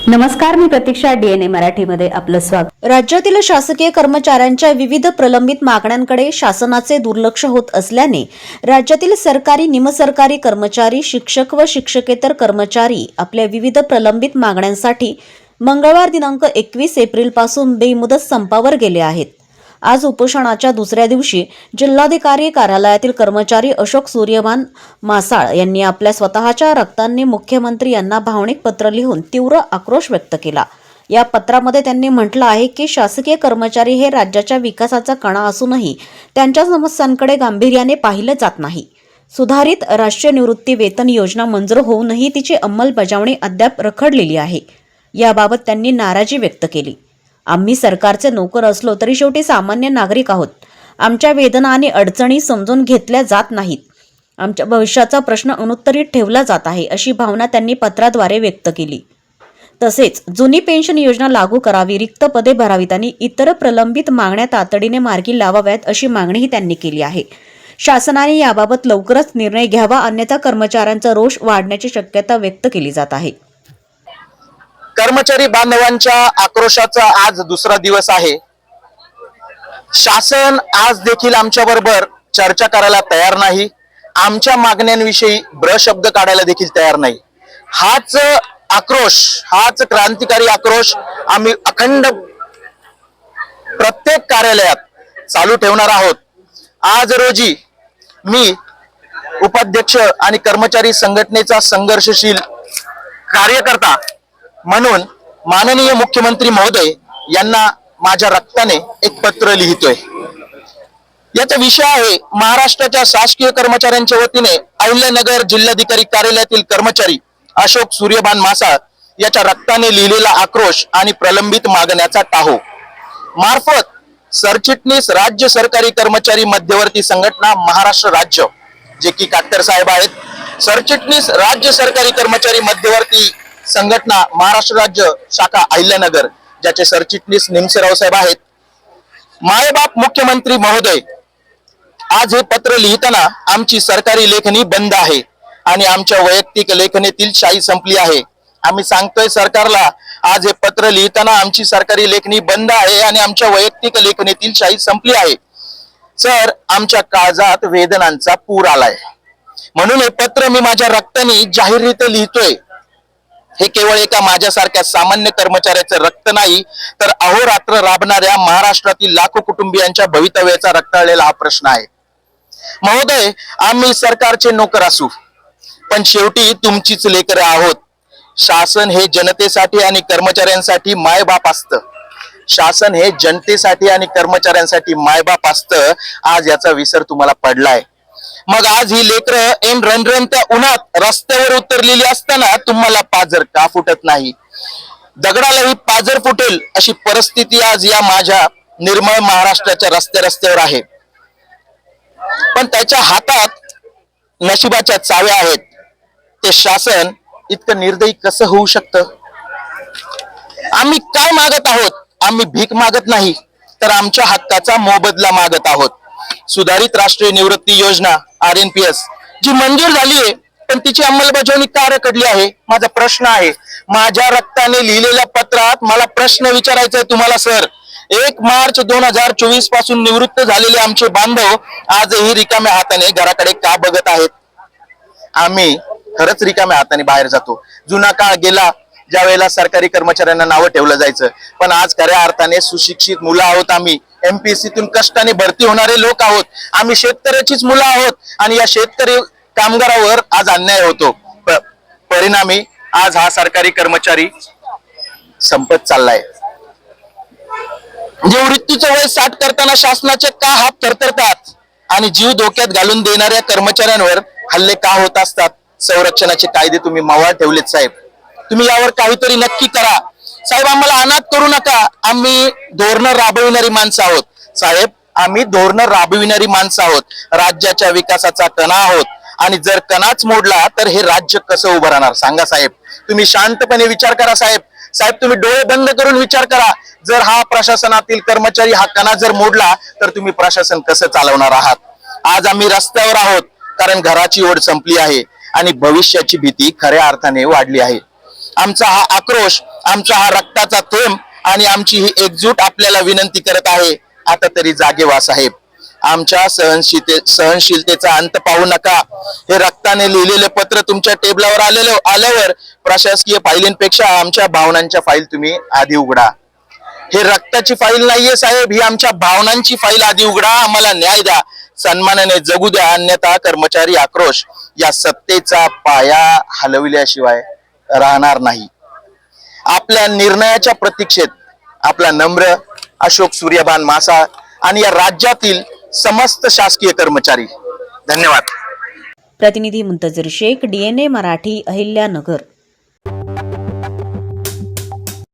नमस्कार, मी प्रतीक्षा. DNA मराठीमध्ये आपलं स्वागत. राज्यातील शासकीय कर्मचाऱ्यांच्या विविध प्रलंबित मागण्यांकडे शासनाचे दुर्लक्ष होत असल्याने राज्यातील सरकारी, निमसरकारी कर्मचारी, शिक्षक व शिक्षकेतर कर्मचारी आपल्या विविध प्रलंबित मागण्यांसाठी मंगळवार दिनांक 21 एप्रिलपासून बेमुदत संपावर गेले आहेत. आज उपोषणाच्या दुसऱ्या दिवशी जिल्हाधिकारी कार्यालयातील कर्मचारी अशोक सूर्यमान मासाळ यांनी आपल्या स्वतःच्या रक्तांनी मुख्यमंत्री यांना भावनिक पत्र लिहून तीव्र आक्रोश व्यक्त केला. या पत्रामध्ये त्यांनी म्हटलं आहे की शासकीय कर्मचारी हे राज्याच्या विकासाचा कणा असूनही त्यांच्या समस्यांकडे गांभीर्याने पाहिलं जात नाही. सुधारित राष्ट्रीय निवृत्ती वेतन योजना मंजूर होऊनही तिची अंमलबजावणी अद्याप रखडलेली आहे. याबाबत त्यांनी नाराजी व्यक्त केली. आम्ही सरकारचे नोकर असलो तरी शेवटी सामान्य नागरिक आहोत. आमच्या वेदना आणि अडचणी समजून घेतल्या जात नाहीत. आमच्या भविष्याचा प्रश्न अनुत्तरित ठेवला जात आहे, अशी भावना त्यांनी पत्राद्वारे व्यक्त केली. तसेच जुनी पेन्शन योजना लागू करावी, रिक्त पदे भरावीत आणि इतर प्रलंबित मागण्या तातडीने मार्गी लावाव्यात, अशी मागणीही त्यांनी केली आहे. शासनाने याबाबत लवकरच निर्णय घ्यावा, अन्यथा कर्मचाऱ्यांचा रोष वाढण्याची शक्यता व्यक्त केली जात आहे. कर्मचारी बांधवांच्या आक्रोशाचा आज दुसरा दिवस आहे. शासन आज देखील आमच्या बरोबर चर्चा करायला तयार नाही. आमच्या मागण्यांविषयी शब्द काढायला देखील तयार नाही. हाच आक्रोश, हाच क्रांतिकारी आक्रोश आम्ही अखंड प्रत्येक कार्यालयात चालू ठेवणार आहोत. आज रोजी मी उपाध्यक्ष आणि कर्मचारी संघटनेचा संघर्षशील कार्यकर्ता म्हणून माननीय मुख्यमंत्री महोदय यांना माझ्या रक्ताने एक पत्र लिहितोय. याचा विषय आहे महाराष्ट्राच्या शासकीय कर्मचाऱ्यांच्या वतीने अहिल्यानगर जिल्हाधिकारी कार्यालयातील कर्मचारी अशोक सूर्यमान मासाळ याच्या रक्ताने लिहिलेला आक्रोश आणि प्रलंबित मागण्याचा टाहो मार्फत सरचिटणीस राज्य सरकारी कर्मचारी मध्यवर्ती संघटना महाराष्ट्र राज्य, जे की काटकर साहेब आहेत, सरचिटणीस राज्य सरकारी कर्मचारी मध्यवर्ती संघटना महाराष्ट्र राज्य शाखा अहिल्यानगर, ज्याचे सरचिटणीस निमसेराव साहेब आहेत. मायबाप मुख्यमंत्री महोदय, आज हे पत्र लिहिताना आमची सरकारी लेखणी बंद आहे आणि आमच्या वैयक्तिक लेखणीतील शाई संपली आहे. आम्ही सांगतोय सरकारला, आज हे पत्र लिहिताना आमची सरकारी लेखणी बंद आहे आणि आमच्या वैयक्तिक लेखणीतील शाई संपली आहे. सर, आमच्या काळजात वेदनांचा पूर आलाय, म्हणून हे पत्र मी माझ्या रक्ताने जाहीररित्या लिहितोय. हे केवळ एका माझ्यासारख्या सामान्य कर्मचाऱ्याचं रक्त नाही, तर अहोरात्र राबणाऱ्या महाराष्ट्रातील लाखो कुटुंबियांच्या भवितव्याचा रक्ताळलेला हा प्रश्न आहे. महोदय, आम्ही सरकारचे नोकर असू, पण शेवटी तुमचीच लेकरं आहोत. शासन हे जनतेसाठी आणि कर्मचाऱ्यांसाठी मायबाप असतं. शासन हे जनतेसाठी आणि कर्मचाऱ्यांसाठी मायबाप असतं. आज याचा विसर तुम्हाला पडलाय. मग आज ही लेकरं ऐन रणरणत्या उन्हात रस्त्यावर उतरलेली असताना तुम्हाला पाजर का फुटत नाही? दगडालाही पाजर फुटेल अशी परिस्थिती आज या माझ्या निर्मळ महाराष्ट्राच्या रस्त्यावर आहे. पण त्याच्या हातात नशिबाच्या चाव्या आहेत. ते शासन इतकं निर्दयी कसं होऊ शकतं? आम्ही काय मागत आहोत? आम्ही भीक मागत नाही, तर आमच्या हक्काचा मोबदला मागत आहोत. सुधारित राष्ट्रीय निवृत्ती योजना RNPS जी मंजूर झालीये, पण तिची अंमलबजावणी का रखडली आहे? माझा प्रश्न आहे. माझ्या रक्ताने लिहिलेल्या पत्रात मला प्रश्न विचारायचा आहे तुम्हाला. सर, 1 मार्च 2024 पासून निवृत्त झालेले आमचे बांधव आजही रिकाम्या हाताने घराकडे का बघत आहेत? आम्ही खरंच रिकाम्या हाताने बाहेर जातो. जुना काळ गेला, ज्या वेळेला सरकारी कर्मचाऱ्यांना नावं ठेवलं जायचं, पण आज खऱ्या अर्थाने सुशिक्षित मुलं आहोत. आम्ही MPSCतून कष्टाने भरती होणारे लोक आहोत. आम्ही शेतकऱ्याचीच मुलं आहोत आणि या शेतकरी कामगारावर आज अन्याय होतो. परिणामी आज हा सरकारी कर्मचारी संपत चाललाय. जे मृत्यूचं वय 60 करताना शासनाचे का हात थरथरतात आणि जीव धोक्यात घालून देणाऱ्या कर्मचाऱ्यांवर हल्ले का होत असतात? संरक्षणाचे कायदे तुम्ही मावळ ठेवलेत साहेब. तुम्ही यावर काहीतरी नक्की करा साहेब. आम्हाला अनाथ करू नका. आम्ही धोरणं राबविणारी माणसं आहोत साहेब. आम्ही धोरणं राबविणारी माणसं आहोत. राज्याच्या विकासाचा कणा आहोत आणि जर कणाच मोडला तर हे राज्य कसं उभं राहणार? सांगा साहेब. तुम्ही शांतपणे विचार करा साहेब. साहेब, तुम्ही डोळे बंद करून विचार करा. जर हा प्रशासनातील कर्मचारी हा कणा जर मोडला तर तुम्ही प्रशासन कसं चालवणार आहात? आज आम्ही रस्त्यावर आहोत कारण घराची ओढ संपली आहे आणि भविष्याची भीती खऱ्या अर्थाने वाढली आहे. आमचा हा आक्रोश, आमचा हा रक्ताचा थेंब आणि आमची ही एकजूट आपल्याला विनंती करत आहे, आता तरी जागे व्हा साहेब. आमच्या सहनशीलतेचा अंत पाहू नका. हे रक्ताने लिहिलेले पत्र तुमच्या टेबलावर आल्यावर प्रशासकीय फाईलींपेक्षा आमच्या भावनांच्या फाईल तुम्ही आधी उघडा. हे रक्ताची फाईल नाहीये साहेब, ही आमच्या भावनांची फाईल आधी उघडा. आम्हाला न्याय द्या, सन्मानाने जगू द्या, अन्यथा कर्मचारी आक्रोश या सत्तेचा पाया हलविल्याशिवाय राहणार नाही. आपल्या निर्णयाच्या प्रतीक्षेत आपला नम्र अशोक सूर्यभान मासा आणि या राज्यातील समस्त शासकीय कर्मचारी. धन्यवाद. प्रतिनिधी मुंतजर शेख, DNA मराठी, अहिल्यानगर.